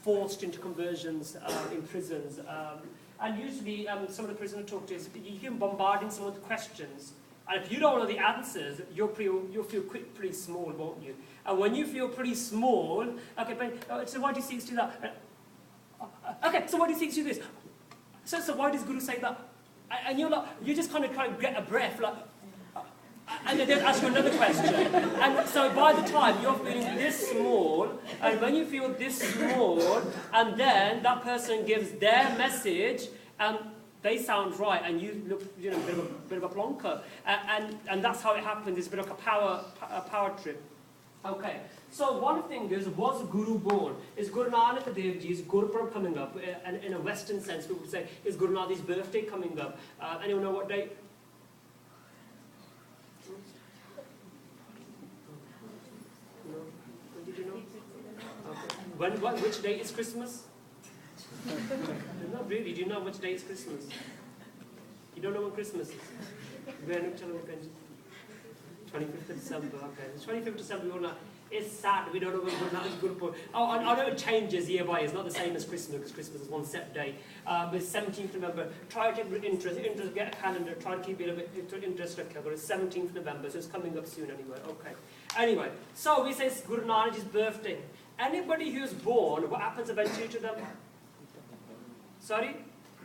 forced into conversions in prisons. And usually some of the prisoners talk to is you can bombarding someone with questions. And if you don't know the answers, you'll feel pretty small, won't you? And when you feel pretty small, okay, but, so why do you think do that? Okay, so why do you think do this? So why does Guru say that? And you're like, you just kind of get a breath, like, and then they'll ask you another question. And so by the time you're feeling this small, and when you feel this small, and then that person gives their message, and they sound right, and you look, you know, a bit of a plonker, and that's how it happens. It's a bit like a power trip. Okay. So one thing is, was Guru born? Is Guru Nanak Dev Ji's Gurpurab coming up? And in a Western sense, we would say, is Guru Nanak's birthday coming up? Anyone know what date? No? Did you know? Okay. Which date is Christmas? Not really. Do you know which day is Christmas? You don't know when Christmas is? When? 25th of December. Okay. The 25th of December, we all know. It's sad, we don't know when Guru is good. Oh, I know it changes year by year. It's not the same as Christmas, because Christmas is one set day. But it's 17th November. Try to take interest, get a calendar, try to keep it a bit interesting. But it's 17th November, so it's coming up soon anyway. Okay. Anyway, so we say it's Guru Nanak's birthday. Anybody who's born, what happens eventually to them? Sorry?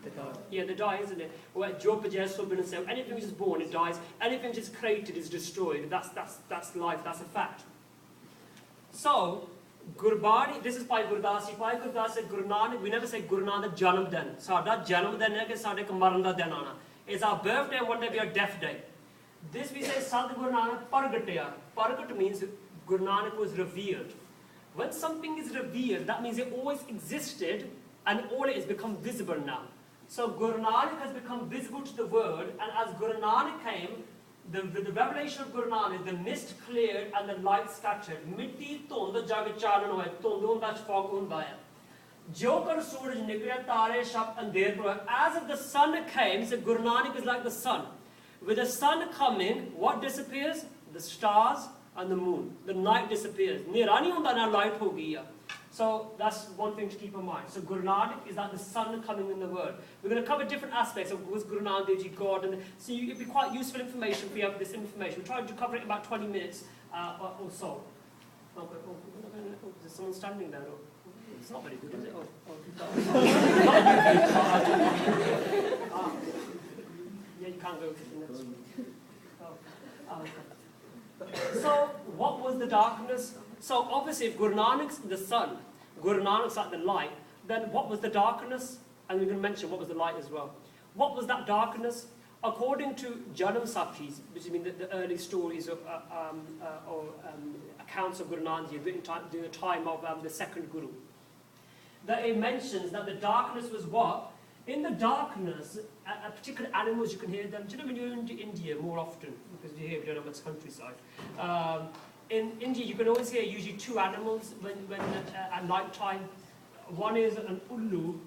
They die. Yeah, they die, isn't it? Well, anything which is born, it dies. Anything which is created is destroyed. That's life, that's a fact. So, Gurbani, this is by Gurdas. By Gurdas said Guru Nanak, we never say Guru Nanak Janam Din. Sada Janam Din hai ke sade Maran da din aana. It's our birthday and one day be our death day. This we say Sad Guru Nanak Pargataya. Pargat means Guru Nanak was revealed. When something is revealed, that means it always existed and all it has become visible now. So Guru Nanak has become visible to the world, and as Guru Nanak came, the revelation of Guru Nanak, the mist cleared and the light scattered. Mitti thund jag chalan hoye, thund hunda fog hunda hai. Jo kar suraj nikliya tare shab andher pro. As if the sun came, so Guru Nanak is like the sun. With the sun coming, what disappears? The stars and the moon. The night disappears. Nirani hunda na light ho gaya. So that's one thing to keep in mind. So Guru Nanak is like the sun coming in the world. We're going to cover different aspects of was Guru Nanak Dev Ji God, and so it'd be quite useful information if you have this information. We're trying to cover it in about 20 minutes or so. Okay. Oh, there's someone standing there. Oh, it's not very good, is it? Yeah, you can't go to the next one. So what was the darkness? So obviously if Guru Nanak's the sun, Guru Nanak's like the light, then what was the darkness? And we're going to mention what was the light as well. What was that darkness? According to Janam Sakhis, which mean the early stories of, accounts of Guru Nanak Ji written during the time of the second Guru, that it mentions that the darkness was what? In the darkness, particular animals, you can hear them. Do you know when you're in India more often? Because you hear, we don't know much countryside. In India, you can always hear usually two animals when at night time. One is an ullu,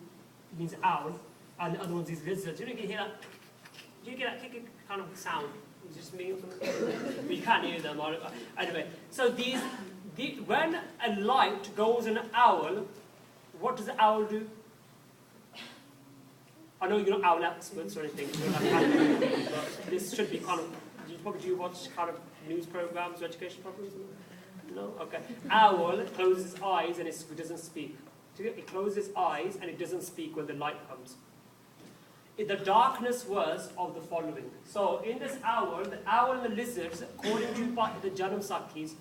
means owl, and the other one is lizards. You know, you can hear that. You get that kind of sound. It's just me or something. You can't hear them. Anyway, so when a light goes in an owl, what does the owl do? I know you're not owl experts or anything, but this should be kind of. Do you watch kind of news programs or education programs? No? Okay. Owl closes its eyes and it doesn't speak. It closes its eyes and it doesn't speak when the light comes. The darkness was of the following. So in this owl, the owl and the lizards, according to the Janam Sakhis,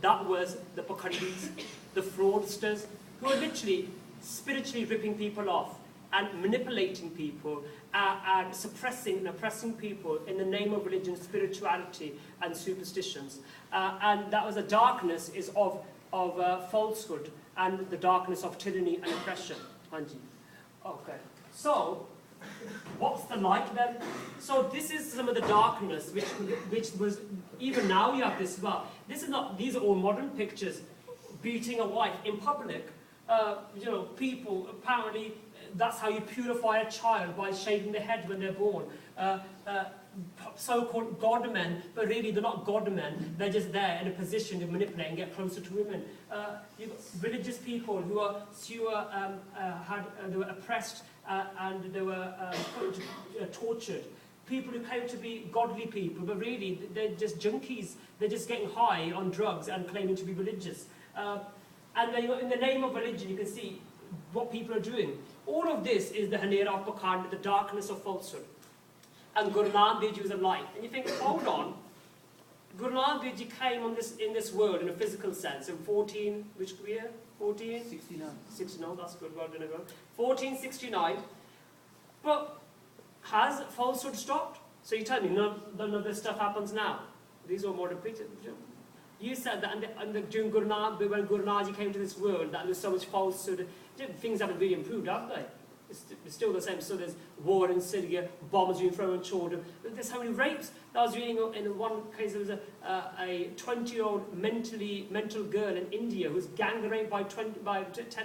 that was the Pakhandis, the fraudsters, who are literally spiritually ripping people off and manipulating people and suppressing and oppressing people in the name of religion, spirituality and superstitions. And that was the darkness is of falsehood and the darkness of tyranny and oppression. Hanji. Okay. So, what's the light then? So this is some of the darkness which was, even now you have this, well, these are all modern pictures, beating a wife in public. You know, people, apparently, that's how you purify a child, by shaving their head when they're born. so-called God men, but really they're not God men. They're just there in a position to manipulate and get closer to women. You've got religious people who were oppressed and they were tortured. People who claim to be godly people, but really they're just junkies. They're just getting high on drugs and claiming to be religious. And then in the name of religion, you can see what people are doing. All of this is the Hanera of Pakand, the darkness of falsehood. And Guru Nanak Dev Ji was a light. And you think, hold on, Guru Nanak Dev Ji came in this world in a physical sense in 14, which year? 69. 69, that's good, well done everyone. 1469. But has falsehood stopped? So you tell me, none of this stuff happens now. These are modern preachers. You said that during Guru Nanak, when Guru Nanak Ji came to this world, that there's so much falsehood. Things haven't really improved, have they? It's still the same. So there's war in Syria, bombs being thrown in Jordan. There's how many rapes. I was reading in one case, there was a 20-year-old mental girl in India who was gang raped by 10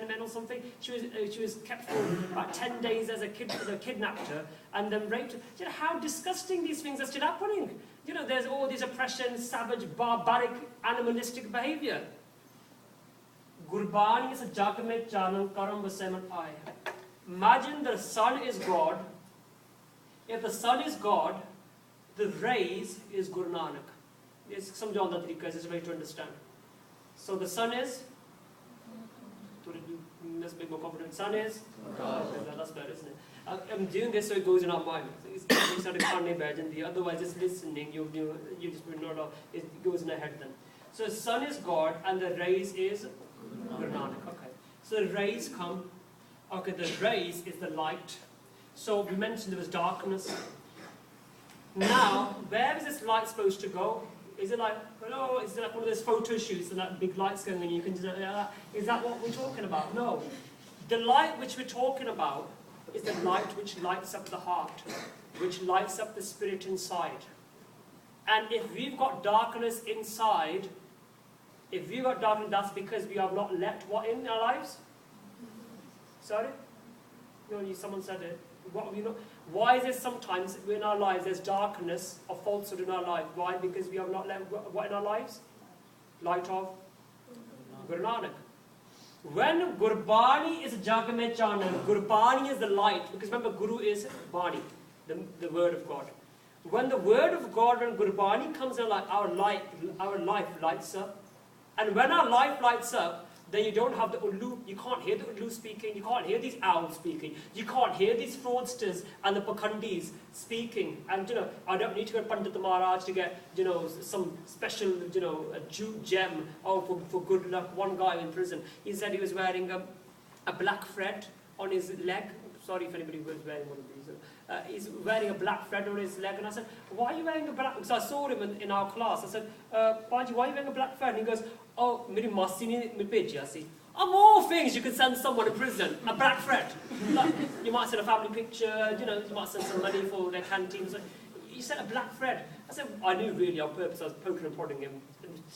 men or something. She was kept for about 10 days as a kidnapped her and then raped her. You know how disgusting these things are still happening. You know, there's all this oppression, savage, barbaric, animalistic behavior. Gurbani is a jagamet janam karam vaseman ay. Imagine the sun is God. If the sun is God, the rays is Guru Nanak. It's some John that it's a way to understand. So the sun is, let's be more confident. Sun is God. That's better, isn't it? I'm doing this so it goes in our mind. It's sort of can't imagine. Otherwise, just listening, you just will not know. It goes in our head then. So the sun is God, and the rays is Guru Nanak. Okay. So the rays come. Okay, the rays is the light. So we mentioned there was darkness. Now, where is this light supposed to go? Is it like, hello, is it like one of those photo shoots and that big light's going and you can just, is that what we're talking about? No. The light which we're talking about is the light which lights up the heart, which lights up the spirit inside. And if we've got darkness inside, that's because we have not let what in our lives? Sorry? No, someone said it. Why is it sometimes in our lives there's darkness of falsehood in our life? Why? Because we have not let what in our lives? Light of Guru Nanak. When Gurbani is Jagamet Chanan, Gurbani is the light, because remember Guru is Bani, the word of God. When the word of God and Gurbani comes in, our life lights up. And when our life lights up, then you don't have the Ullu, you can't hear the Ullu speaking, you can't hear these owls speaking, you can't hear these fraudsters and the Pakandis speaking. And I don't need to go to Pandit Maharaj to get, some special, gem, for good luck. One guy in prison, he said he was wearing a black thread on his leg. Sorry if anybody was wearing one of these. He's wearing a black thread on his leg, and I said, why are you wearing a black? Because I saw him in our class. I said, Baji, why are you wearing a black thread? And he goes, oh, meri masi ne me bhejiya si. Of all things you could send someone in prison, a black thread. Like, you might send a family picture, you might send some money for their canteen. So you sent a black thread. I said, I knew really on purpose, I was poking and prodding him,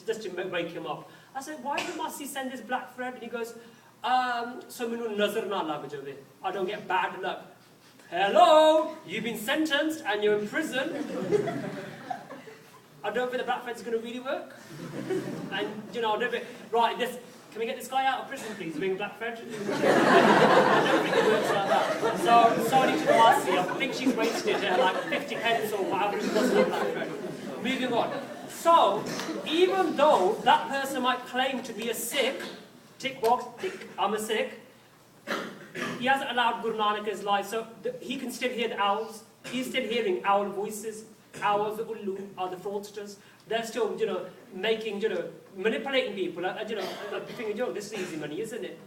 just to wake him up. I said, why must he send this black thread? And he goes, so minu nazar na lag jave. I don't get bad luck. Hello, you've been sentenced and you're in prison. I don't think the black thread is going to really work. And, I don't think, right, can we get this guy out of prison, please, wearing black thread? I don't think it works like that. So, sorry to Marcy, I think she's wasted like 50 pence or whatever it was on black thread. Moving on. So, even though that person might claim to be a Sikh, tick box, tick, I'm a Sikh, he hasn't allowed Guru Nanak in his life, so he can still hear the owls. He's still hearing owl voices. Owls, the Ullu, are the fraudsters. They're still, making, manipulating people. Thinking, this is easy money, isn't it?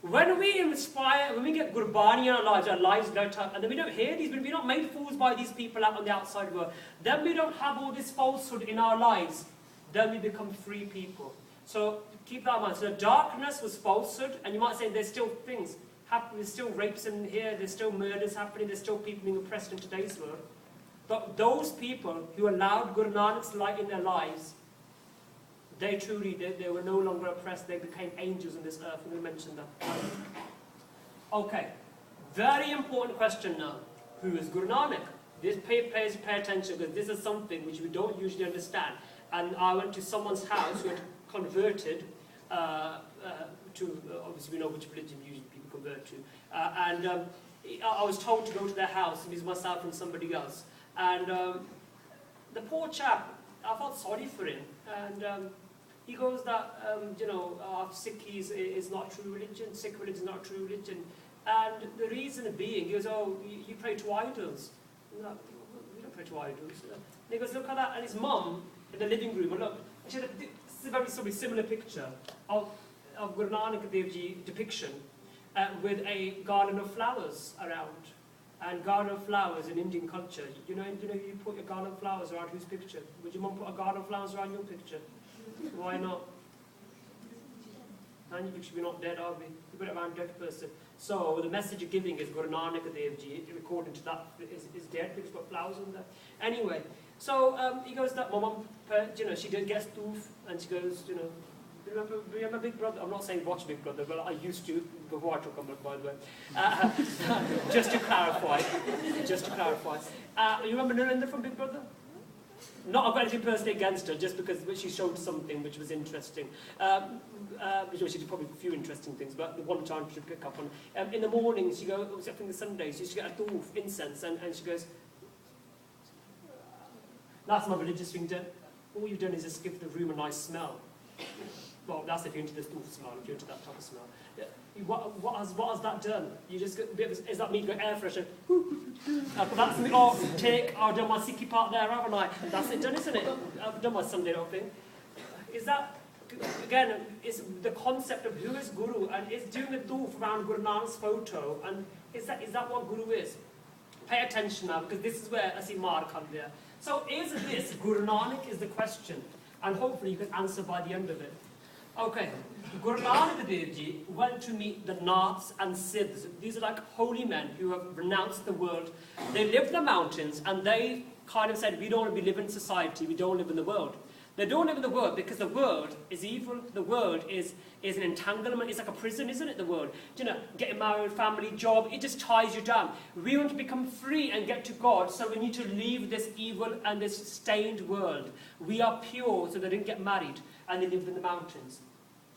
When we inspire, when we get Gurbani in our lives light up, and then we don't hear these, we're not made fools by these people out on the outside world, then we don't have all this falsehood in our lives, then we become free people. So keep that in mind. So the darkness was falsehood, and you might say there's still things happening, there's still rapes in here, there's still murders happening, there's still people being oppressed in today's world. But those people who allowed Guru Nanak's light in their lives, they truly, they were no longer oppressed, they became angels on this earth, and we mentioned that. Okay, very important question now. Who is Guru Nanak? pay attention, because this is something which we don't usually understand. And I went to someone's house who had converted to, obviously we know which religion usually people convert to, and I was told to go to their house, and it was myself and somebody else. And the poor chap, I felt sorry for him, and he goes that, Sikhis is not true religion, Sikh religion is not true religion. And the reason being, he goes, oh, you pray to idols. No, we don't pray to idols. And he goes, look at that, and his mum in the living room, and look, this is a very similar picture of Guru Nanak Dev Ji depiction with a garden of flowers around. And garden of flowers in Indian culture, you put your garden of flowers around whose picture? Would your mum put a garden of flowers around your picture? Why not? And your picture, we're not dead, are we? You put it around a dead person. So the message you're giving is Guru Nanak Dev Ji, according to that, is dead because got flowers on there. Anyway, so he goes that my mum, she did get stoof, and she goes, remember Big Brother? I'm not saying watch Big Brother, but I used to before I took on, by the way. Just to clarify. You remember Narendra from Big Brother? Not I've got anything personally against her, just because she showed something which was interesting. She did probably a few interesting things, but the one which I wanted to pick up on. In the morning, she goes, I think the Sundays, she used to get a doof, incense, and she goes, that's my religious thing done. All you've done is just give the room a nice smell. Well, that's if you're into this doof smell, if you're into that type of smell. What has that done? You just get, is that me going air freshener? That's me. I've done my Sikhi part there, haven't I? That's it done, isn't it? I've done my Sunday thing. Is that, again, is the concept of who is Guru, and is doing a doof around Guru Nanak's photo, and is that what Guru is? Pay attention now, because this is where I see Mar come there. So is this Guru Nanak is the question, and hopefully you can answer by the end of it. Okay, Guru Nanak Dev Ji went to meet the Naths and Siddhs. These are like holy men who have renounced the world. They lived in the mountains, and they kind of said, we don't want to be living in society, we don't live in the world. They don't live in the world because the world is evil, the world is an entanglement, it's like a prison, isn't it, the world? Getting married, family, job, it just ties you down. We want to become free and get to God, so we need to leave this evil and this stained world. We are pure, so they didn't get married, and they lived in the mountains.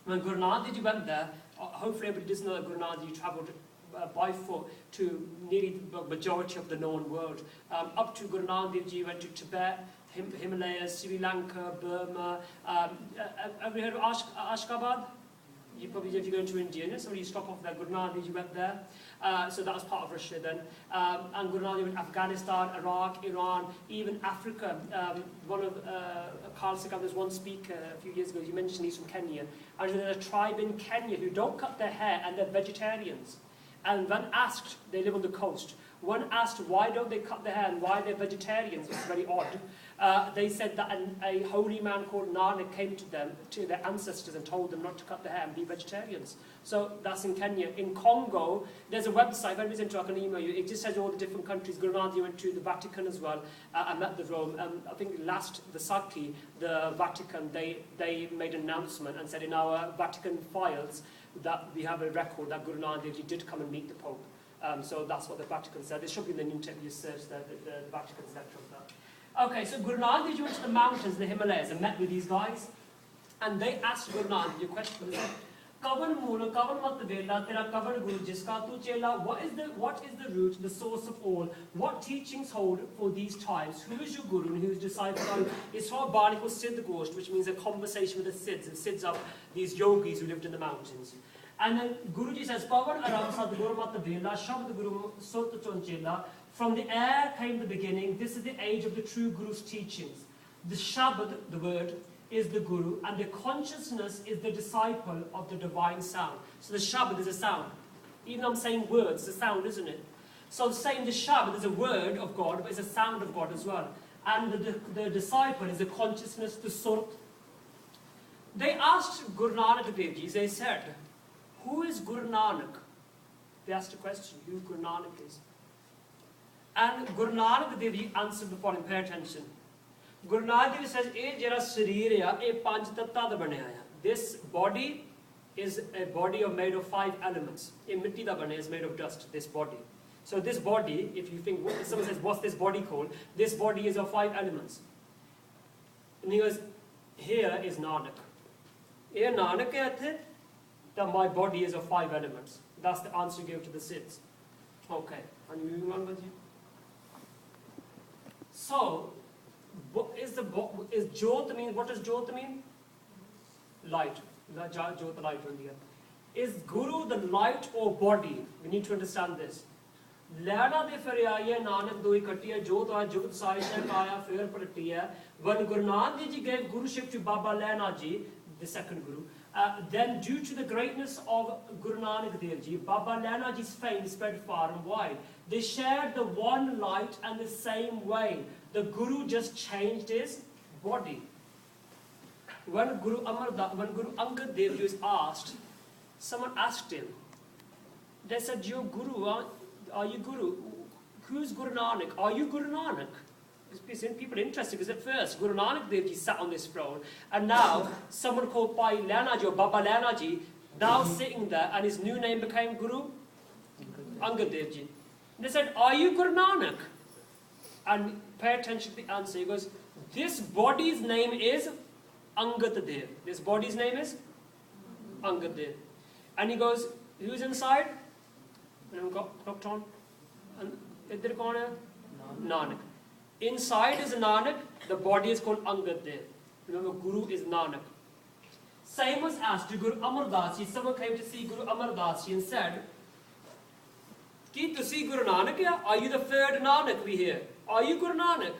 When Guru Nanak Dev Ji went there, hopefully everybody doesn't know that Guru Nanak Dev Ji travelled by foot to nearly the majority of the known world. Up to Guru Nanak Dev Ji went to Tibet, Himalayas, Sri Lanka, Burma. Have you heard of Ashgabat? You probably, if you go into India, so you stop off there. Guru Nanak Dev Ji went there. So that was part of Russia then. And Guru Nanak Dev Ji went to Afghanistan, Iraq, Iran, even Africa. One of Carl Sagan, there's one speaker a few years ago, you mentioned he's from Kenya. And there's a tribe in Kenya who don't cut their hair, and they're vegetarians. And when asked, they live on the coast, when asked why don't they cut their hair and why they're vegetarians, it's very odd. They said that a holy man called Nanak came to them, to their ancestors, and told them not to cut their hair and be vegetarians. So that's in Kenya. In Congo, there's a website, if anybody's into, I can email you, it just says all the different countries. Guru Nanak went to the Vatican as well. I met the Rome. I think the Saki, the Vatican, they made an announcement and said in our Vatican files that we have a record that Guru Nanak did come and meet the Pope. So that's what the Vatican said. It should be in the interview search there, the Vatican said of that. Okay, so Guru Nanak Dev Ji went to the mountains, the Himalayas, and met with these guys. And they asked Guru Nanak Dev Ji a question. Kavan Mula, Kavan Matavela, Tera Kavan Guru Jiska Tu Chela, what is the root, the source of all? What teachings hold for these times? Who is your Guru and who is disciple? It's from a Bani called Siddh Gosht, which means a conversation with the Siddhs. The Siddhs are these yogis who lived in the mountains. And then Guruji says, Pavan Aram Sadguru Matavela, Shabd Guru Sota Chonchela. From the air came the beginning. This is the age of the true Guru's teachings. The Shabd, the word, is the Guru, and the consciousness is the disciple of the divine sound. So the Shabd is a sound. Even though I'm saying words, it's a sound, isn't it? So saying the Shabd is a word of God, but it's a sound of God as well. And the disciple is the consciousness, the Surat. They asked Guru Nanak Dev Ji, they said, who is Guru Nanak? They asked a question, who Guru Nanak is. And Guru Nanak Dev Ji answered the following, pay attention. Guru Nanak Dev Ji says, this body is a body made of 5 elements. Is made of dust, this body. So this body, if you think, if someone says, what's this body called? This body is of 5 elements. And he goes, here is Nanak. Here Nanak hai, that my body is of 5 elements. That's the answer you give to the Siddhs. Okay, and moving on with you. So, what does Jyot mean? Light. Jyot light on the earth. Is Guru the light or body? We need to understand this. Lehra de Fariya Nanak doi katiya Jyot or Jyot sai kaya fair pratiya. When Guru Nanak Dev Ji gave Guruship to Baba Lehna Ji, the second Guru, then due to the greatness of Guru Nanak Dev Ji, Baba Lehna Ji's fame spread far and wide. They shared the one light and the same way. The Guru just changed his body. When Guru Angad Dev Ji was asked, someone asked him, they said, you're Guru, are you Guru? Who's Guru Nanak? Are you Guru Nanak? People are interested because at first Guru Nanak Dev Ji sat on this throne, and now someone called Bhai Lehna Ji or Baba Lehna Ji now sitting there, and his new name became Guru Angad Dev Ji. They said, are you Guru Nanak? And pay attention to the answer. He goes, this body's name is Angad Dev. This body's name is Angad Dev. And he goes, who's inside? And got hooked on. And idhar kaun hai? Nanak. Inside is Nanak, the body is called Angad Dev. Remember, Guru is Nanak. Same was asked to Guru Amar Das Ji. Someone came to see Guru Amar Das Ji and said, Ki tusi Guru Nanak hai? Are you the third Nanak we hear? Are you Guru Nanak?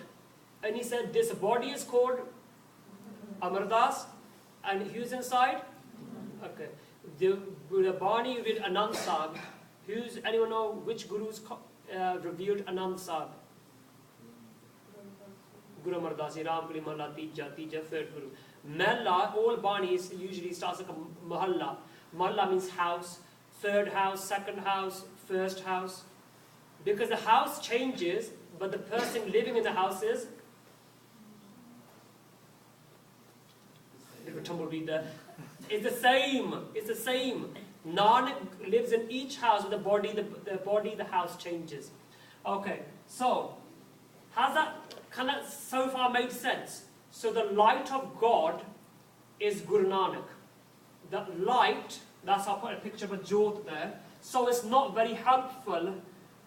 And he said, this body is called Amar Das. And who's inside? Okay. The Bani with Anand Sahib. Anyone know which Guru's revealed Anand Sahib? Guru Amar Das Ji, Ram Kali Mahalla, Tija, third Guru. Mahalla, all Banis usually starts like a Mahalla. Mahalla means house, third house, second house, first house. Because the house changes, but the person living in the house is tumbleweed there. It's the same. It's the same. Nanak lives in each house with the body. The house changes. Okay. So, has that so far made sense? So the light of God is Guru Nanak. The light. That's I'll put a picture of a Jyot there. So it's not very helpful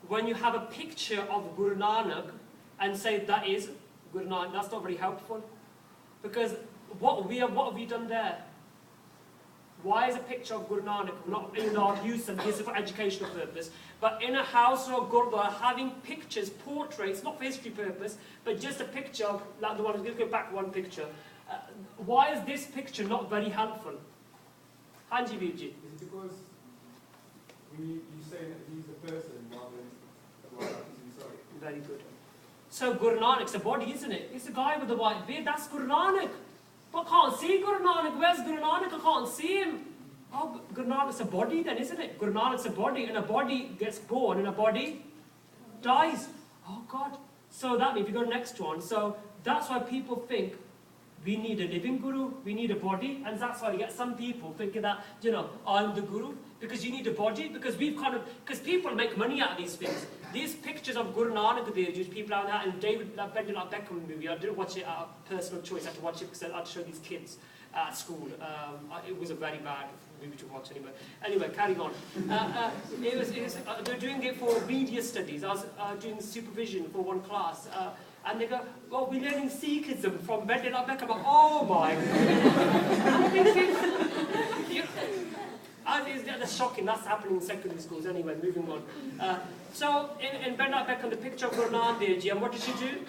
when you have a picture of Guru Nanak and say that is Guru Nanak. That's not very helpful, because what have we done there? Why is a picture of Guru Nanak not in our use and this is for educational purpose, but in a house or a gurdwara having pictures, portraits, not for history purpose, but just a picture of, like the one, I'm going to go back one picture. Why is this picture not very helpful? Hanji Virji. Is it because you say that he's a person rather than what happens inside? Very good. So Guru Nanak's a body, isn't it? It's a guy with a white beard, that's Guru Nanak. But I can't see Guru Nanak. Where's Guru Nanak? I can't see him. Oh, Guru Nanak's a body then, isn't it? Guru Nanak's a body, and a body gets born, and a body dies. Oh God. So that means, if you go to the next one, so that's why people think we need a living Guru, we need a body, and that's why you get some people thinking that, I'm the Guru, because you need a body, because people make money out of these things. These pictures of Guru Nanak Dev Ji, people out there, and David Beckham movie, I didn't watch it out of personal choice, I had to watch it because I had to show these kids at school. It was a very bad movie to watch anyway. Anyway, carrying on. They're doing it for media studies. I was doing supervision for one class, and they go, well, we're learning Sikhism from David Beckham. I'm like, oh my God. That's shocking. That's happening in secondary schools anyway. Moving on. So in Bernard Beckham, the picture of Guru Nanak Dev Ji, and what did she do?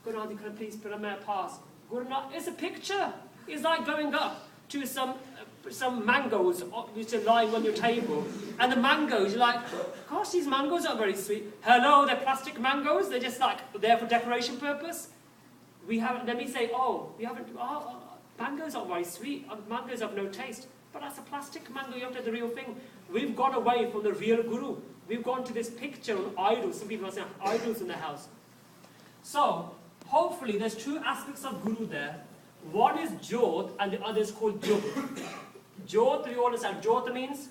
Guru Nanak, can I please put a minute pass? Guru Nanak, it's a picture. It's like going up to some mangoes which are lying on your table, and the mangoes, you're like, gosh, these mangoes are very sweet. Hello, they're plastic mangoes. They're just like there for decoration purpose. We haven't. Let me say, mangoes are very sweet. Mangoes have no taste. But that's a plastic mango, you have to have the real thing. We've gone away from the real Guru. We've gone to this picture of idols. Some people are saying idols in the house. So, hopefully there's two aspects of Guru there. One is Jyot and the other is called Jyot. Jyot, you understand, Jyot means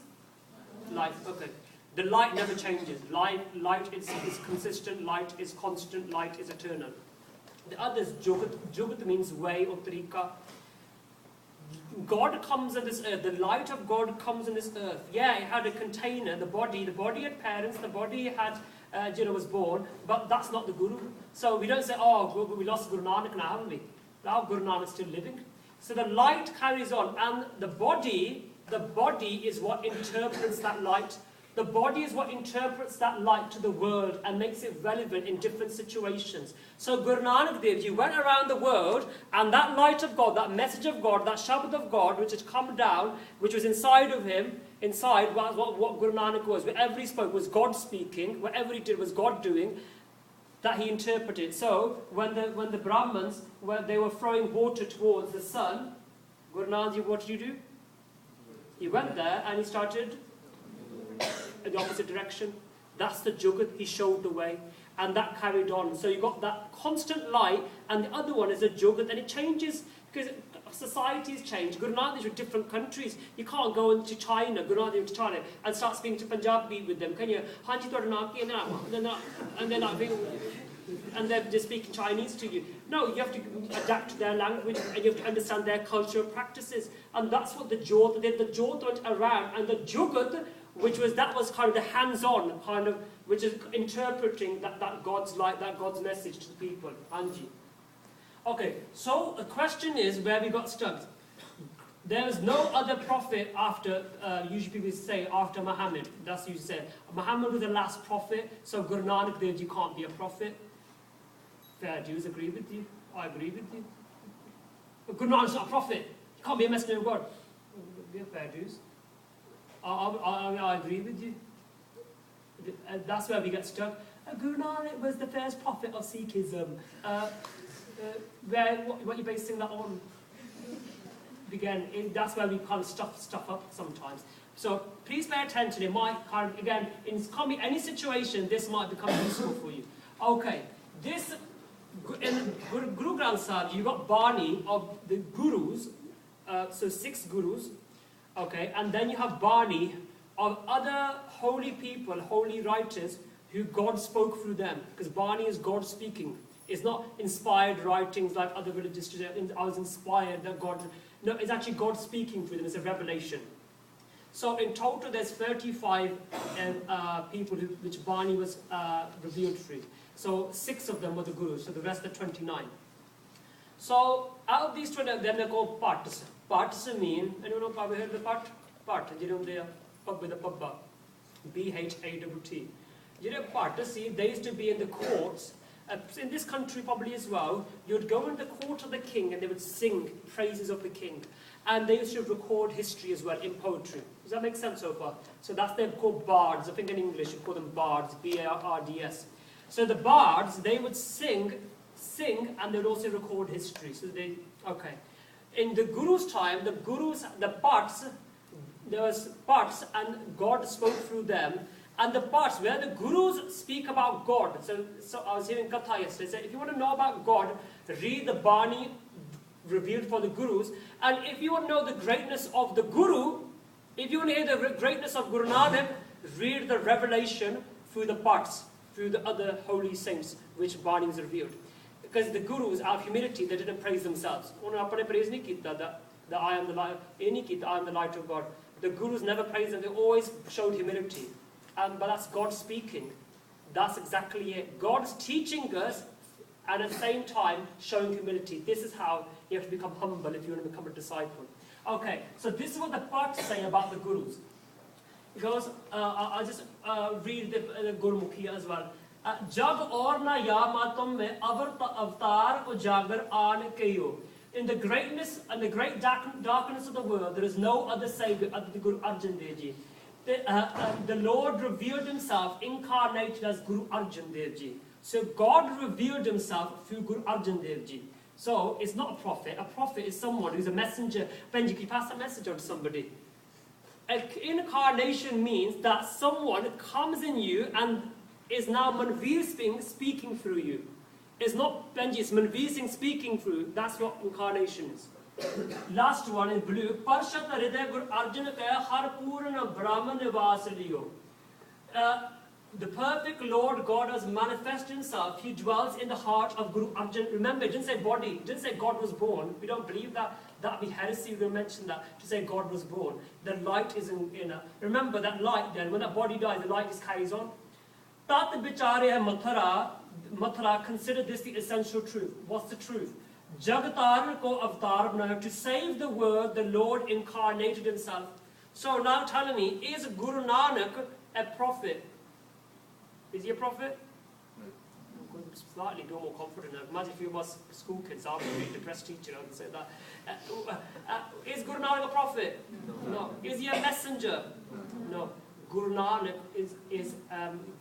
life. Okay. The light never changes. Light is consistent, light is constant, light is eternal. The other is Jugat. Jugat means way or tariqa. God comes on this earth, the light of God comes on this earth. Yeah, it had a container, the body had parents, the body had, was born, but that's not the Guru. So we don't say, oh, we lost Guru Nanak now, haven't we? Now Guru Nanak's still living. So the light carries on, and the body is what interprets that light. The body is what interprets that light to the world and makes it relevant in different situations. So Guru Nanak Dev Ji went around the world, and that light of God, that message of God, that Shabad of God, which had come down, which was inside of him, inside was what Guru Nanak was. Wherever he spoke was God speaking, whatever he did was God doing, that he interpreted. So when the Brahmins, they were throwing water towards the sun, Guru Nanak Ji, what did you do? He went there and he started in the opposite direction. That's the Jugat. He showed the way, and that carried on. So you got that constant light, and the other one is a Jugat, and it changes because societies change. Guru Nanak is with different countries. You can't go into China, Guru Nanak into China, and start speaking to Punjabi with them, can you? And they're just speaking Chinese to you. No, you have to adapt to their language, and you have to understand their cultural practices. And that's what the Jyot did. The Jyot went around, and the Jugat, that was kind of the hands-on kind of, which is interpreting that God's light, that God's message to the people. Anji. Okay, so the question is where we got stuck. There is no other prophet after, usually people say after Muhammad. That's usually said. Muhammad was the last prophet, so Guru Nanak Dev Ji can't be a prophet. Fair Jews agree with you. I agree with you. But Guru Nanak's not a prophet. He can't be a messenger of God. We are fair Jews. I agree with you. That's where we get stuck. Guru Nanak was the first prophet of Sikhism. What are you basing that on? Again, that's where we kind of stuff up sometimes. So please pay attention. It might kind of, again, in any situation, this might become useful for you. Okay, in Guru Granth Sahib, you got Bani of the Gurus, so 6 Gurus. Okay, and then you have Bani of other holy people, holy writers, who God spoke through them. Because Bani is God speaking. It's not inspired writings like other religious traditions. I was inspired that God... No, it's actually God speaking through them. It's a revelation. So in total, there's 35 people which Bani was revealed through. So 6 of them were the Gurus, so the rest are 29. So out of these 20, then they're called Pattas. Pattas mean, anyone know, have you heard the Pat? Pat, you know, they are pub with a pubba. B-H-A-T-T. You know, Pattas, they used to be in the courts. In this country probably as well, you would go in the court of the king and they would sing praises of the king. And they used to record history as well in poetry. Does that make sense so far? So they're called bards. I think in English you call them bards, B-A-R-D-S. So the bards, they would sing and they would also record history. So okay. In the Guru's time, there was Pats and God spoke through them. And the parts where the Gurus speak about God. So I was hearing Katha yesterday. So if you want to know about God, read the Bani revealed for the Gurus. And if you want to know the greatness of the Guru, if you want to hear the greatness of Guru Nanak, read the revelation through the parts, through the other holy saints, which Bani was revealed. Because the Gurus, out of humility, they didn't praise themselves. That I am the light, I am the light of God. The Gurus never praised them. They always showed humility. But that's God speaking. That's exactly it. God is teaching us and at the same time showing humility. This is how you have to become humble if you want to become a disciple. Okay, so this is what the Pats say about the Gurus. It goes, I'll just read the Gurmukhi as well. Jag aur na yamatum mein avatar ujagar aan kayo. In the greatness and the great darkness of the world, there is no other savior other than Guru Arjan Dev Ji. The Lord revealed himself, incarnated as Guru Arjan Dev Ji. So God revealed himself through Guru Arjan Dev Ji. So it's not a prophet. A prophet is someone who's a messenger. Benji, can you pass that message on to somebody? Incarnation means that someone comes in you and is now Manvir Singh speaking through you. It's not Benji, it's Manvir Singh speaking through. That's what incarnation is. Last one in blue. Parshat Hriday Guru Arjan Kaya Har Purna Brahman Nivas Liyo. the perfect Lord God has manifested himself. He dwells in the heart of Guru Arjan. Remember, it didn't say body. It didn't say God was born. We don't believe that. That would be heresy. We're going to mention that, to say God was born. The light is in remember that light then, when that body dies, the light just carries on. Tat bichare hai Mathura, consider this the essential truth. What's the truth? Jagatar ko avatar banaya, to save the world, the Lord incarnated himself. So now tell me, is Guru Nanak a prophet? Is he a prophet? No. Slightly more confident now. Imagine if you was school kids, I would be a depressed teacher, I would say that. Is Guru Nanak a prophet? No. Is he a messenger? No. Guru Nanak is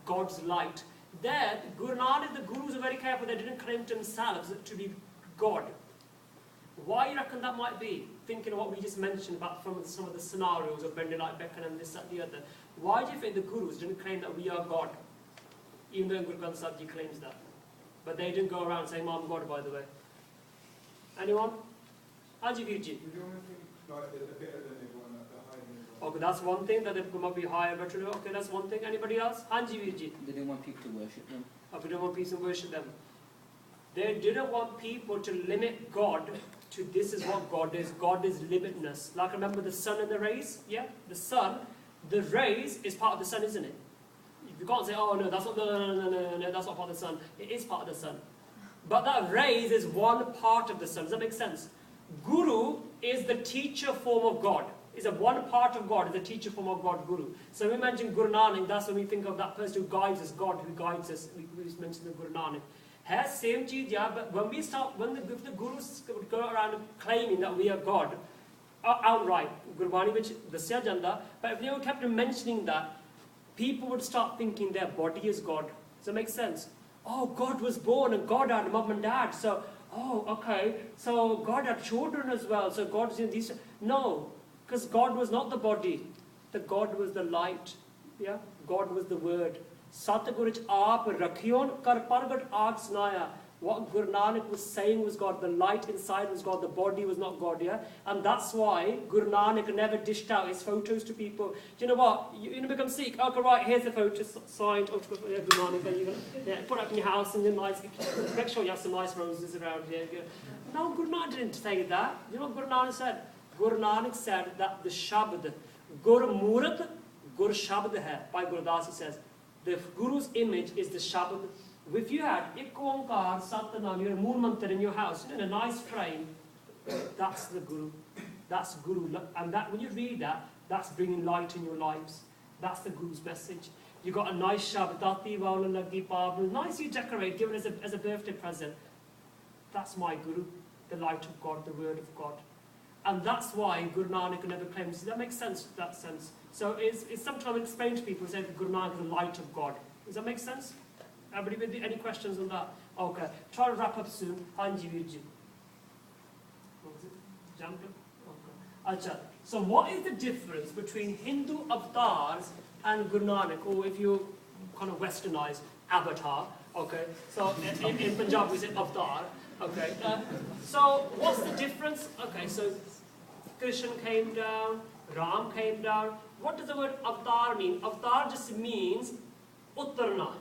God's light. There, Guru Nanak, the Gurus are very careful, they didn't claim to themselves to be God. Why do you reckon that might be? Thinking of what we just mentioned about from some of the scenarios of bending like Beckham and this, that, the other. Why do you think the Gurus didn't claim that we are God? Even though Guru Granth Sahib Ji claims that. But they didn't go around saying, I'm God, by the way. Anyone? Haji Virji. Okay, that's one thing, that they might be higher, better. Okay, that's one thing. Anybody else? Haji Virji. They didn't want people to worship them. Okay, they didn't want people to worship them. They didn't want people to limit God to this is what God is. God is limitless. Like remember the sun and the rays? Yeah? The sun, the rays is part of the sun, isn't it? You can't say, oh no, that's not, no, that's not part of the sun. It is part of the sun. But that rays is one part of the sun. Does that make sense? Guru is the teacher form of God. Is a one part of God, is the teacher form of God, Guru. So we mention Guru Nanak, that's when we think of that person who guides us, God who guides us. We just mentioned the Guru Nanak. Has same cheez, yeah, but when we start, if the Gurus go around claiming that we are God, outright, Gurbani which dasya janda, but if they were kept mentioning that, people would start thinking their body is God. Does that make sense? Oh, God was born and God had mom and dad, so, oh, okay, so God had children as well, so God's in these. No, because God was not the body, the God was the light, yeah, God was the word. Satguru aap rakhiyon kar pargat aag sunaya. What Guru Nanak was saying was God. The light inside was God. The body was not God. Yeah, and that's why Guru Nanak never dished out his photos to people. Do you know what? You become Sikh. Okay, right. Here's the photo signed. Oh, Guru Nanak. Yeah, put it up in your house and then nice. Make sure you have some nice roses around here. No, Guru Nanak didn't say that. You know what Guru Nanak said? Guru Nanak said that the Shabd, Guru Murat, Guru Shabd hai. By Guru Das he says. The Guru's image is the Shabad. If you had Ik Onkar Satnam, your Moon Mantra in your house, in a nice frame, that's the Guru. That's Guru. And that when you read that, that's bringing light in your lives. That's the Guru's message. You got a nice Shabad, Dati Wala Lagi Pablu, nicely decorated, given as a birthday present. That's my Guru, the light of God, the word of God. And that's why Guru Nanak never claims. Does that make sense? That sense. So it's sometimes explained to people saying Guru Nanak is the light of God. Does that make sense? Everybody with any questions on that? Okay. Try to wrap up soon. Hanji Virji. What was it? Jumped up? Okay. Acha. So what is the difference between Hindu avatars and Guru Nanak? Or if you kind of westernize, avatar. Okay. So in Punjab we say avatar. Okay. So what's the difference? Okay. So Krishna came down, Ram came down. What does the word avatar mean? Avatar just means uttarna.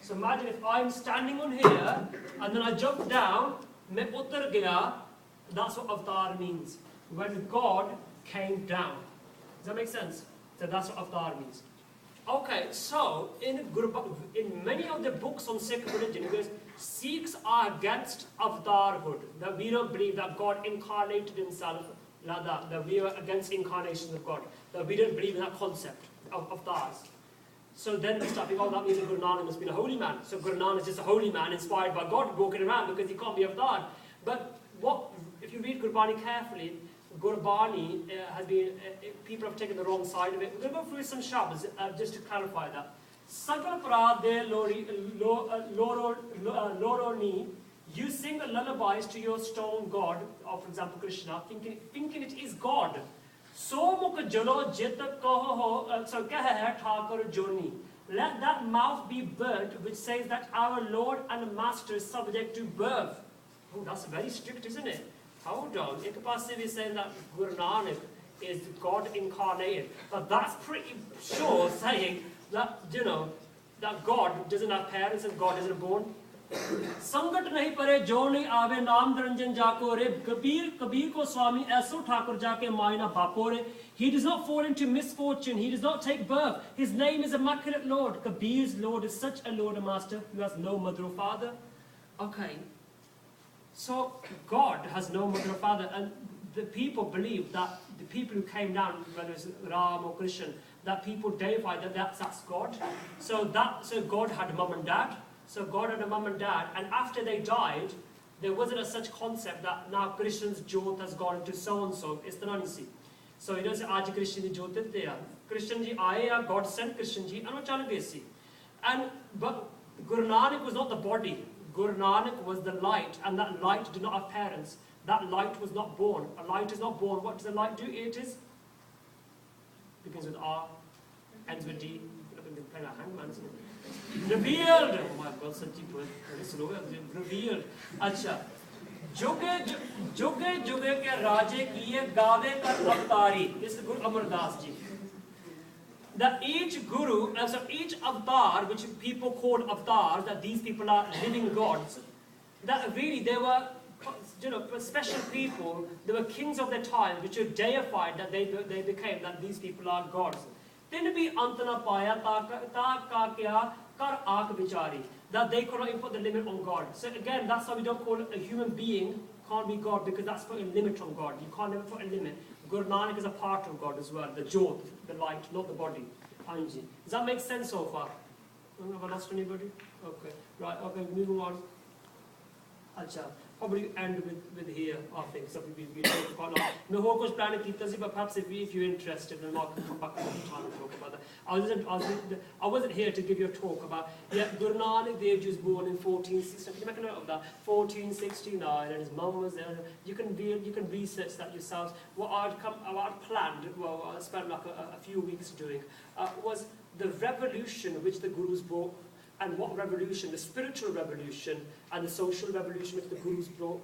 So imagine if I'm standing on here and then I jump down, main uttar gaya, that's what avatar means. When God came down. Does that make sense? So that's what avatar means. Okay, so in many of the books on Sikh religion, it goes, Sikhs are against avatarhood. That we don't believe that God incarnated himself like that we are against incarnations of God. That we don't believe in that concept of avatars. So then we start thinking, oh, that means that Guru Nanak must be a holy man. So Guru Nanak is just a holy man inspired by God walking around because he can't be avatar. But what, if you read Gurbani carefully, Gurbani has been, people have taken the wrong side of it. We're going to go through some shabds just to clarify that. Sagal Prade Loroni, you sing lullabies to your stone god, or for example Krishna, thinking it is God. So mukh jalo jit kaho so keh hai Thakur Joni. Let that mouth be burnt which says that our Lord and Master is subject to birth. Oh, that's very strict, isn't it? Hold on. Ek paase we saying that Guru Nanak is God incarnated, but that's pretty sure saying that, you know, that God doesn't have parents and God isn't born. संकट नहीं परे जो नहीं आवे नाम रंजन जाको रे कबीर को स्वामी ऐसो ठाकुर जाके मायना बापो रे. He does not fall into misfortune, he does not take birth, his name is Immaculate Lord. Kabir's Lord is such a Lord and Master who has no mother or father. Okay, so God has no mother or father, and the people believe that the people who came down, whether it's Ram or Krishna, that people deified that's God. So God had a mum and dad. So God had a mum and dad, and after they died, there wasn't a such concept that now Krishna's Jyot has gone into so and so. It's the nani. So he doesn't say Aaj Krishna ji Jyot there. Krishna ji aaye, God sent Krishna ji, and chal gaye si. And but Guru Nanak was not the body. Guru Nanak was the light, and that light did not have parents. That light was not born. A light is not born. What does a light do? It is begins with R, ends with D. Playing a hangman, isn't it? Revealed. Oh my God, such a word. Very slow. Revealed. Acha. Juge juge ke raje kiye gaave kar avatari. This is Guru Amar Das ji. That each guru, so each avatar, which people call avatars, that these people are living gods, that really they were, you know, special people. They were kings of their time, which were deified, that they became, that these people are gods. Tin bhi antana paya ta ka kya kar aak vichari, that they could not even put the limit on God. So again, that's why we don't call a human being can't be God, because that's putting a limit on God. You can't ever put a limit. Guru Nanak is a part of God as well, the Jyot, the light, not the body. Anji. Does that make sense so far? Have I lost anybody? Okay. Right, okay, moving on. Acha. Probably end with here, I think. So we talked quite a lot. No whole course planning Keetasi, but perhaps if you're interested, then Mark can come back another time and talk about that. I wasn't here to give you a talk about, Guru Nanak Dev Ji was born in 1469. Can you make a note of that? 1469, and his mum was there. You can research that yourselves. What I'd planned, well, I spent like a few weeks doing, was the revolution which the Gurus brought. And what revolution? The spiritual revolution and the social revolution which the Gurus brought,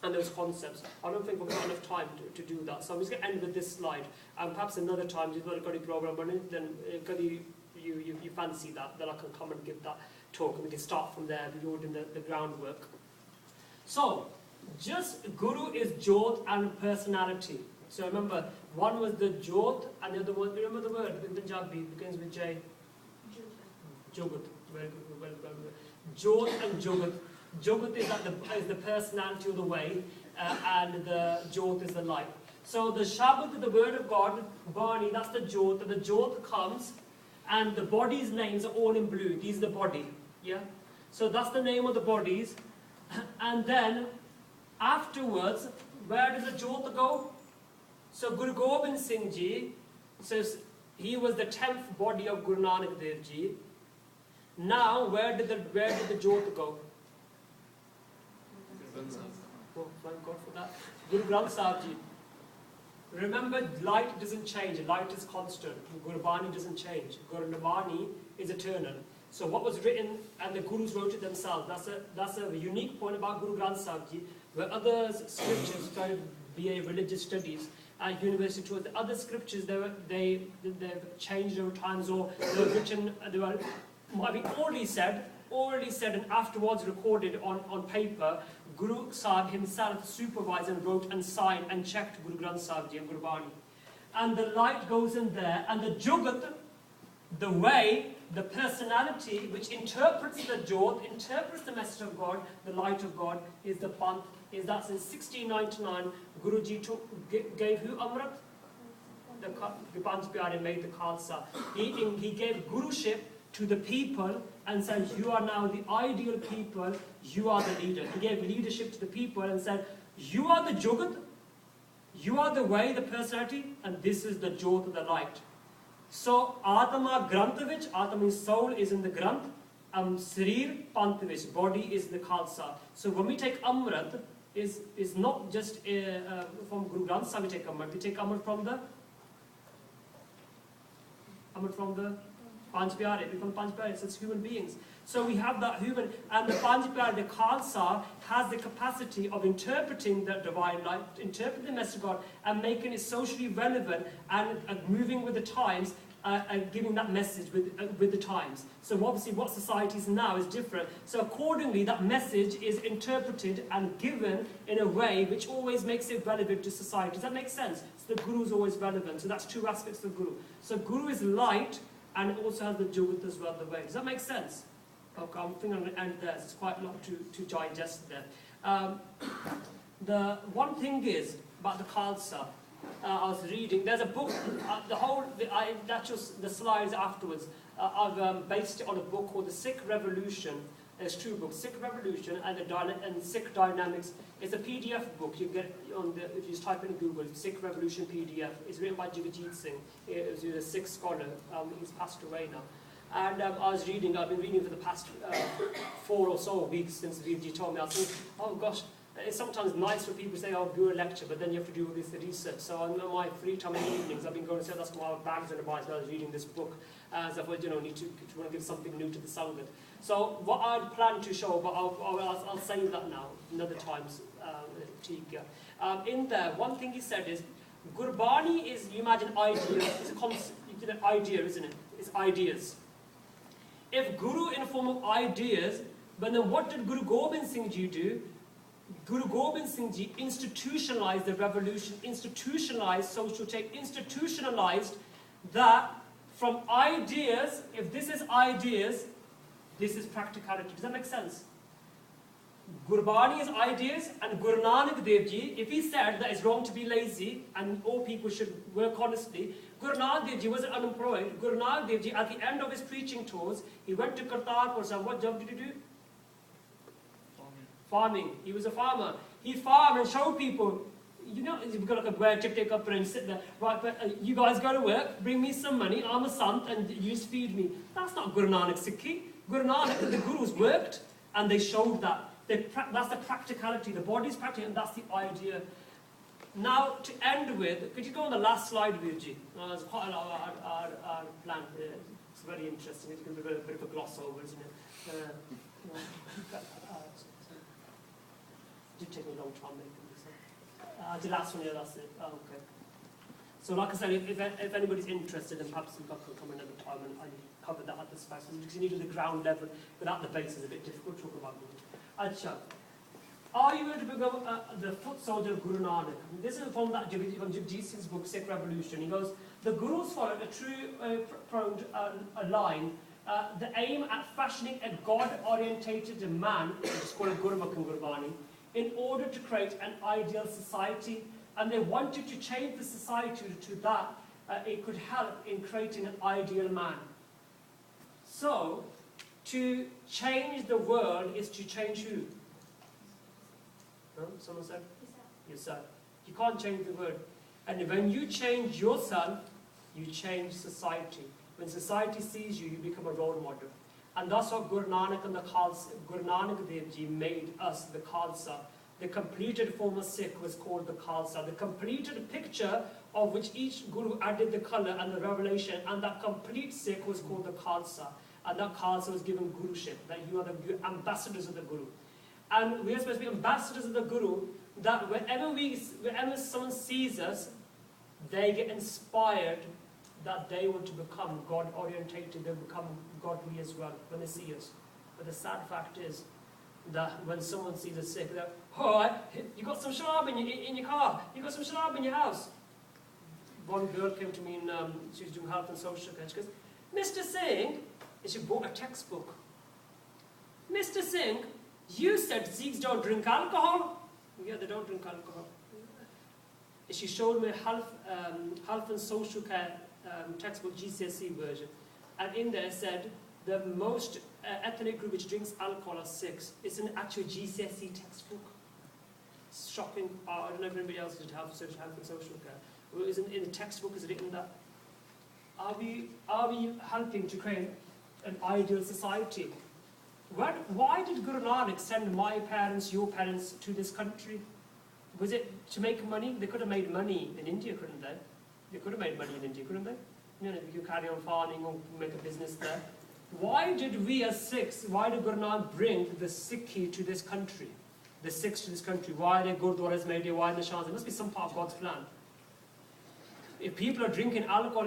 and those concepts. I don't think we've got enough time to do that. So I'm just going to end with this slide. And perhaps another time, you've got a program running, then you fancy that, then I can come and give that talk, and we can start from there, building the groundwork. So, just Guru is Jyot and personality. So remember, one was the Jyot, and the other one, remember the word in Punjabi, begins with J? Jogat. Very good, well. Jyot and Jogat. Jogat is the personality of the way, and the Jyot is the light. So the Shabad, the word of God, Bani, that's the Jyot, and the Jyot comes, and the bodies' names are all in blue. These are the body, yeah? So that's the name of the bodies. And then, afterwards, where does the Jyot go? So Guru Gobind Singh Ji says he was the 10th body of Guru Nanak Dev Ji. Now, where did the Jyot go? Oh, thank God for that. Guru Granth Sahib Ji. Remember, light doesn't change. Light is constant. Guru Bani doesn't change. Guru Bani is eternal. So what was written, and the Gurus wrote it themselves. That's a unique point about Guru Granth Sahib Ji, where other scriptures started BA religious studies at University of the other scriptures they've changed over times, or they were written, they were might be orally said and afterwards recorded on paper. Guru Sahib himself supervised and wrote and signed and checked Guru Granth Sahib Ji and Guru Bani. And the light goes in there, and the Jugat, the way, the personality which interprets the Jyot, interprets the message of God, the light of God, is the Panth. Is that in 1699, Guruji gave who Amrit? The Panth Pyare made the Khalsa. He gave Guruship to the people and said, you are now the ideal people, you are the leader. He gave leadership to the people and said, you are the Jugat, you are the way, the personality, and this is the Jyot, the light. So, Atma Granthavich, Atma means soul is in the Granth, Sarir Panthavich, body is the Khalsa. So when we take Amrit, is not just from Guru Granth Sahib we take Amrit, we take Amrit from the Panch Pyare, become Panch Pyare, so it's human beings. So we have that human, and the Panch Pyare, the Khalsa, has the capacity of interpreting the divine light, interpreting the message of God, and making it socially relevant and moving with the times, giving that message with the times. So obviously what society is now is different. So accordingly, that message is interpreted and given in a way which always makes it relevant to society. Does that make sense? So the Guru is always relevant. So that's two aspects of the Guru. So Guru is light, and it also has the Jugat as well, the way. Does that make sense? Okay, I'm thinking I'm going to end there. It's quite a lot to digest there. The one thing is about the Khalsa. I was reading. There's a book. The slides afterwards. I've based it on a book called The Sikh Revolution. There's two books: Sikh Revolution and Sikh Dynamics. It's a PDF book. You get on the, if you just type in Google, Sikh Revolution PDF. It's written by Jagjit Singh. He was a Sikh scholar. He's passed away now. And I've been reading for the past 4 or so weeks since Virji told me. I was thinking, oh gosh, it's sometimes nice for people to say, oh, do a lecture, but then you have to do all this research. So on my free time in the evenings, I've been going to say, that's my bags and advice while I was reading this book. As I thought, need to want to give something new to the Sangat. So what I'd plan to show, but I'll say that now, another times, in there, one thing he said is, Gurbani is, you imagine ideas, it's a concept, an idea, isn't it? It's ideas. If Guru in the form of ideas, but then what did Guru Gobind Singh Ji do? Guru Gobind Singh Ji institutionalized the revolution, institutionalized social change, institutionalized that from ideas, if this is ideas, this is practicality. Does that make sense? Gurbani is ideas, and Guru Nanak Dev Ji, if he said that it's wrong to be lazy and all people should work honestly, Guru Nanak Dev Ji wasn't unemployed. Guru Nanak Dev Ji, at the end of his preaching tours, he went to Kartarpur. So what job did he do? Farming. He was a farmer. He farmed and showed people, you've got like a wear to take up and sit there. Right, but you guys go to work, bring me some money, I'm a sant, and you feed me. That's not Guru Nanak Sikhi. Guru Nanak, the Gurus worked, and they showed that. That's the practicality, the body's practical, and that's the idea. Now, to end with, could you go on the last slide, Virji? There's quite a lot of our plan here. It's very interesting. It's going to be a bit of a gloss over, isn't it? It did take me a long time making this. The last one, yeah, that's it. Oh, okay. So, like I said, if anybody's interested, then perhaps we can come another time and cover that at the special. Because you need to the ground level, without the base is a bit difficult to talk about. Acha. Are you going to become the foot soldier of Guru Nanak? This is from Jagjit Singh's book, Sikh Revolution. He goes, the Gurus followed a true line, the aim at fashioning a God-orientated man, which is called a Gurmukh in Gurbani, in order to create an ideal society. And they wanted to change the society to that it could help in creating an ideal man. So, to change the world is to change who? No? Someone said? Yourself. You can't change the world. And when you change yourself, you change society. When society sees you, you become a role model. And that's what Guru Nanak and the Khalsa, Guru Nanak Dev Ji made us the Khalsa. The completed form of Sikh was called the Khalsa. The completed picture of which each Guru added the colour and the revelation, and that complete Sikh was called the Khalsa. And that Khalsa was given Guruship, that you are the ambassadors of the Guru. And we are supposed to be ambassadors of the Guru, that whenever someone sees us, they get inspired that they want to become God-orientated, they become godly as well when they see us. But the sad fact is that when someone sees a Sikh, they're, oh, you got some sharab in your car, you got some sharab in your house. One girl came to me and she was doing health and social care. She goes, Mr. Singh, and she bought a textbook. Mr. Singh, you said Sikhs don't drink alcohol. Yeah, they don't drink alcohol. She showed me a health and social care textbook, GCSE version. And in there said, the most ethnic group which drinks alcohol are Sikhs. It's an actual GCSE textbook. It's shocking. I don't know if anybody else did health and social care. Well, in the textbook is written that. Are we helping to create an ideal society? Why did Guru Nanak send my parents, your parents to this country? Was it to make money? They could have made money in India, couldn't they? They could have made money in India, couldn't they? You could carry on farming or make a business there. Why did we as Sikhs, why did Guru Nanak bring the Sikhi to this country? The Sikhs to this country? Why are there Gurdwaras made here? Why are there Shahs? There must be some part of God's plan. if people are drinking alcohol,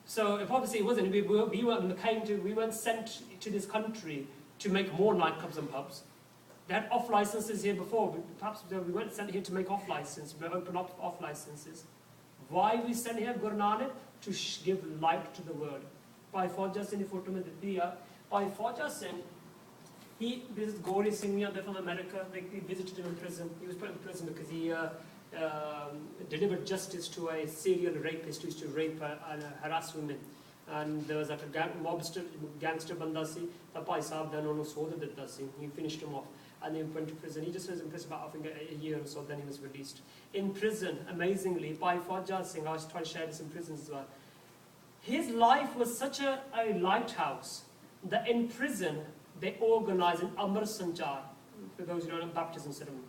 so if obviously it wasn't, we weren't sent to this country to make more nightclubs and pubs. They had off licenses here before. Perhaps we weren't sent here to make off licenses. We open up off licenses. Why we sent here Guru Nanak? To give light to the world. By Fauja Singh, by Fauja Singh, this is Gauri Singh, they're from America. He visited him in prison. He was put in prison because he delivered justice to a serial rapist who used to rape and harass women. And there was like a gangster banda si, the Pai Sahib then on soda ditta si. He finished him off and then went to prison. He just was in prison about I think a year or so, then he was released. In prison, amazingly, by Fauja Singh, I was trying to share this in prison as well. His life was such a lighthouse that in prison they organized an Amar Sanchar, for those who don't know, baptism ceremony.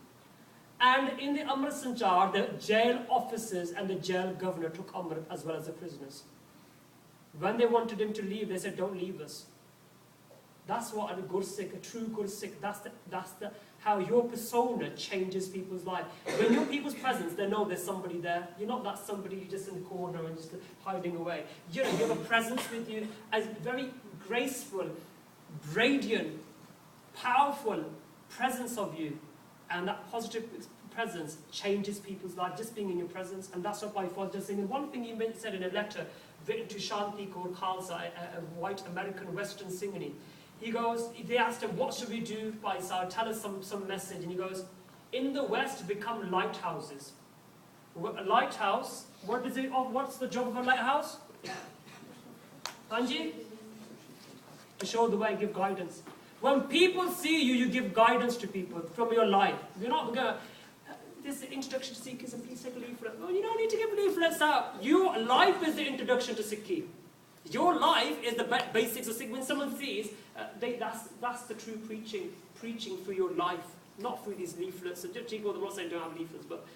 And in the Amar Sanchar, the jail officers and the jail governor took Amrit as well as the prisoners. When they wanted him to leave, they said, don't leave us. That's what a Gursikh, a true Gursikh, that's how your persona changes people's life. When you're in people's presence, they know there's somebody there. You're not that somebody who's just in the corner and just hiding away. You have a presence with you, as very graceful, radiant, powerful presence of you. And that positive presence changes people's life, just being in your presence. And that's what Bhai Fauja Singh. And one thing he said in a letter written to Shanti called Khalsa, a white American Western Singhani. He goes, they asked him, what should we do, Bhai Sahib? Tell us some message. And he goes, in the West, become lighthouses. A lighthouse, what's the job of a lighthouse? Anji? To show the way, give guidance. When people see you, you give guidance to people from your life. You're not going to, this is introduction to Sikhism, please take a leaflet. No, you don't need to give leaflets out. Your life is the introduction to Sikhi. Your life is the basics of Sikh. When someone sees, that's the true preaching through your life, not through these leaflets. And I'm not saying don't have leaflets, but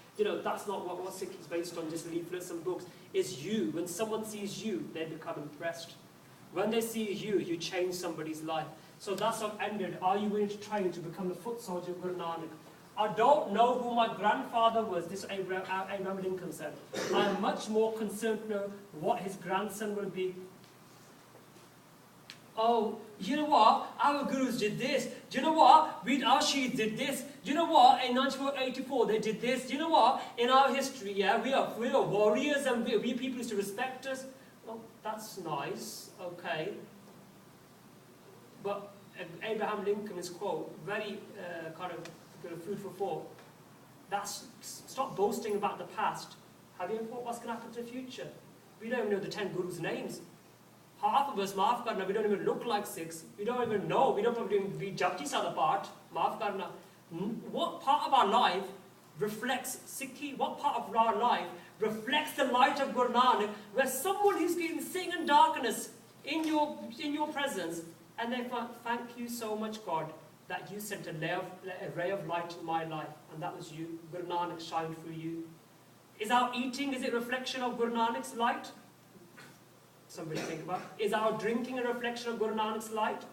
that's not what Sikh is based on, just leaflets and books. It's you. When someone sees you, they become impressed. When they see you, you change somebody's life. So that's what ended. Are you willing to train to become the foot soldier of Guru Nanak? I don't know who my grandfather was, this Abraham Lincoln said. I am much more concerned to know what his grandson will be. Oh, you know what? Our gurus did this. Do you know what? Our Shiites did this. Do you know what? In 1984 they did this. Do you know what? In our history, yeah, we are warriors and we people used to respect us. Oh, that's nice. Okay. But Abraham Lincoln's quote, very kind of food for thought. Stop boasting about the past. Have you ever thought what's going to happen to the future? We don't even know the 10 gurus' names. Half of us, maaf karna, we don't even look like Sikhs. We don't even know. We don't probably be Japji Sada part. Maaf karna. What part of our life reflects Sikhi? What part of our life reflects the light of Guru Nanak? Where someone who's been sitting in darkness in your presence, and they thank you so much, God, that you sent a ray of light in my life, and that was you. Guru Nanak shined through you. Is our eating, is it a reflection of Guru Nanak's light? Somebody think about. Is our drinking a reflection of Guru Nanak's light?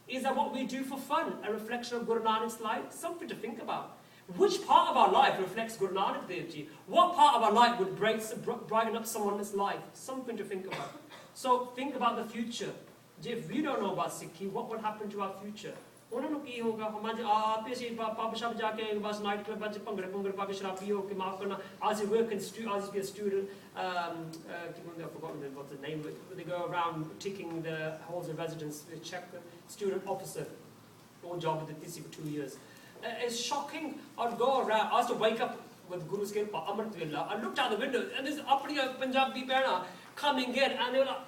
Is that what we do for fun a reflection of Guru Nanak's light? Something to think about. Which part of our life reflects Guru Nanak Dev Ji? What part of our life would brighten up someone's life? Something to think about. So think about the future. If we don't know about Sikhi, what would happen to our future? ਉਹਨਾਂ ਨੂੰ ਕੀ ਹੋਗਾ ਹਮਾਂ ਆਪੇ ਅਸੀਂ pub ਸ਼ਬ ਜਾ ਕੇ ਬਸ night club ਵਿੱਚ ਭੰਗੜੇ ਭੰਗੜੇ ਪਾ ਕੇ ਸ਼ਰਾਬੀ ਹੋ ਕੇ ਮਾਫ ਕਰਨਾ as a working student, as a student, I've forgotten what the name, but they go around ticking the halls of residence, they check the student officer, all job with the TC for 2 years. It's shocking. I'd go around, I used to wake up with Guru's Kirpa, Amrit Villa, I looked out the window and there's Apri Punjabi Bena coming in and they were like,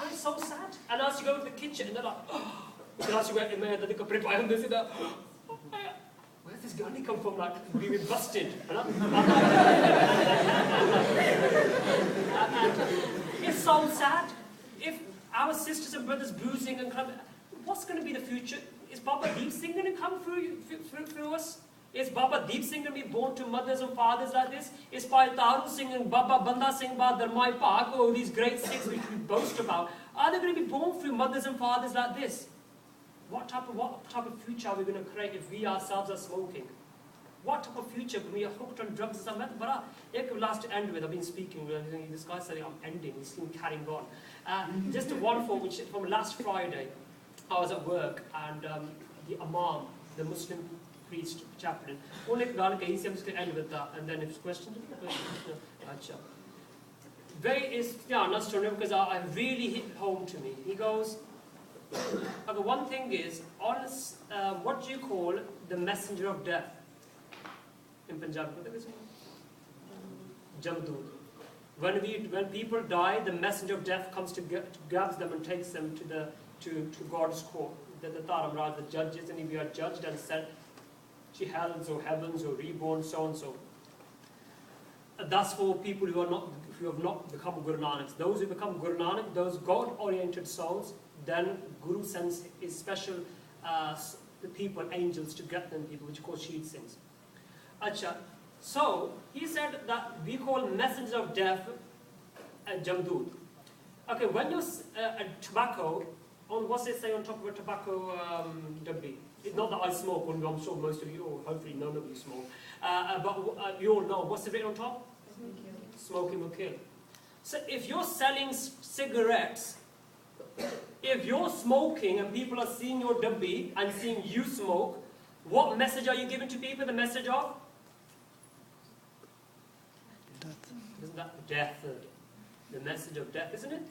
and it's so sad. And I used to go to the kitchen and they're like, oh, where's this Gandhi come from? Like, we've been busted. It's so sad. If our sisters and brothers boozing and clubbing, what's going to be the future? Is Baba Deep Singh going to come through us? Is Baba Deep Singh going to be born to mothers and fathers like this? Is Bhai Taru Singh and Baba Banda Singh Bahadur, Mai Pak, or these great Sikhs which we boast about, are they going to be born through mothers and fathers like this? What type of future are we going to create if we ourselves are smoking? what type of future when we are hooked on drugs? Last to end with, I've been speaking with this guy said I'm ending, he's been carrying on. Just one for which from last Friday, I was at work and the Imam, the Muslim priest chaplain, only I'm just going to end with that and then if it's questions, very is not strong because I really hit home to me. He goes, okay, one thing is, what do you call the messenger of death in Punjab? Jamdood. When people die, the messenger of death comes to grabs them and takes them to God's court. The Taramraj, the judges, and if you are judged and sent to hells or heavens or reborn, so and so. That's for people who have not become Guru Nanaks. Those who become Guru Nanak, those God-oriented souls, then Guru sends his special people, angels, to get them people, which are called Sheed Singhs. Acha. So, he said that we call messengers of death Jamdood. Okay, when you tobacco, what's it say on top of a tobacco dubbi? It's not that I smoke, I'm sure most of you, or hopefully none of you smoke, but you all know, what's it written on top? Smoking will kill. So if you're selling cigarettes, if you're smoking and people are seeing your dubbi and seeing you smoke, what message are you giving to people? The message of? Death. Isn't that death? The message of death, isn't it?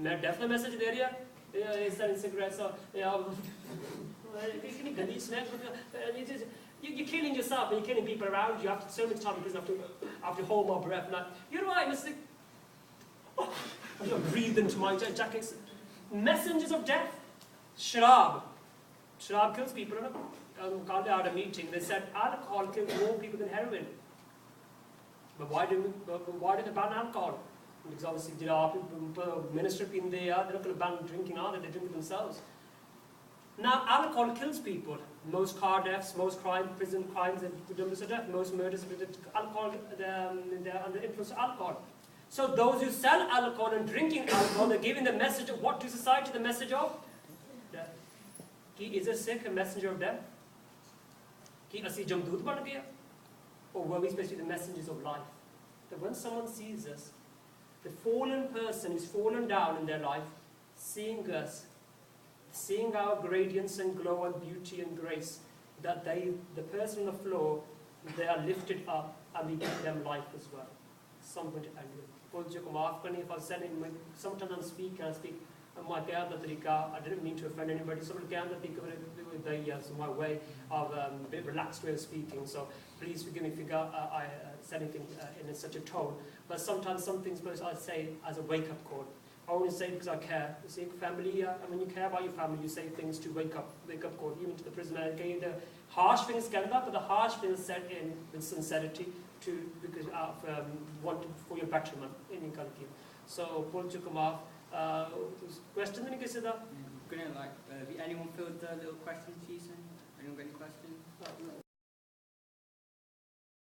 Death the message there, yeah? They're selling cigarettes, or, you're killing yourself and you're killing people around you after so much time because after hold my breath. Like, you're right, Mr. I breathe into my jacket. Messengers of death. Sharab. Sharab kills people. Called out a meeting. They said alcohol kills more people than heroin. But why do they ban alcohol? Because obviously, people, minister in there, they're not going to ban drinking, are they? They drink it themselves. Now, alcohol kills people. Most car deaths, most crime, prison crimes, most murders, alcohol, they're under influence of alcohol. So those who sell alcohol and drinking alcohol, they're giving the message of what to society? The message of death. Is a sick a messenger of death? Asi jamdood ban gaya? Or were we supposed to be the messengers of life? That when someone sees us, the fallen person who's fallen down in their life, seeing us, seeing our gradients and glow and beauty and grace, that the person on the floor, they are lifted up and we give them life as well. Somebody to end with. If I was saying, sometimes I speak, I didn't mean to offend anybody. Somebody can think of it my way of a bit relaxed way of speaking. So please forgive me if I said anything in such a tone. But sometimes some things I say as a wake-up call. I only say it because I care. You see, family, and when you care about your family, you say things to wake up call, even to the prisoner. The harsh things get up, but the harsh things said in with sincerity because for your betterment in your country. So, question? Anyone filled the little question piece in? Anyone got any questions?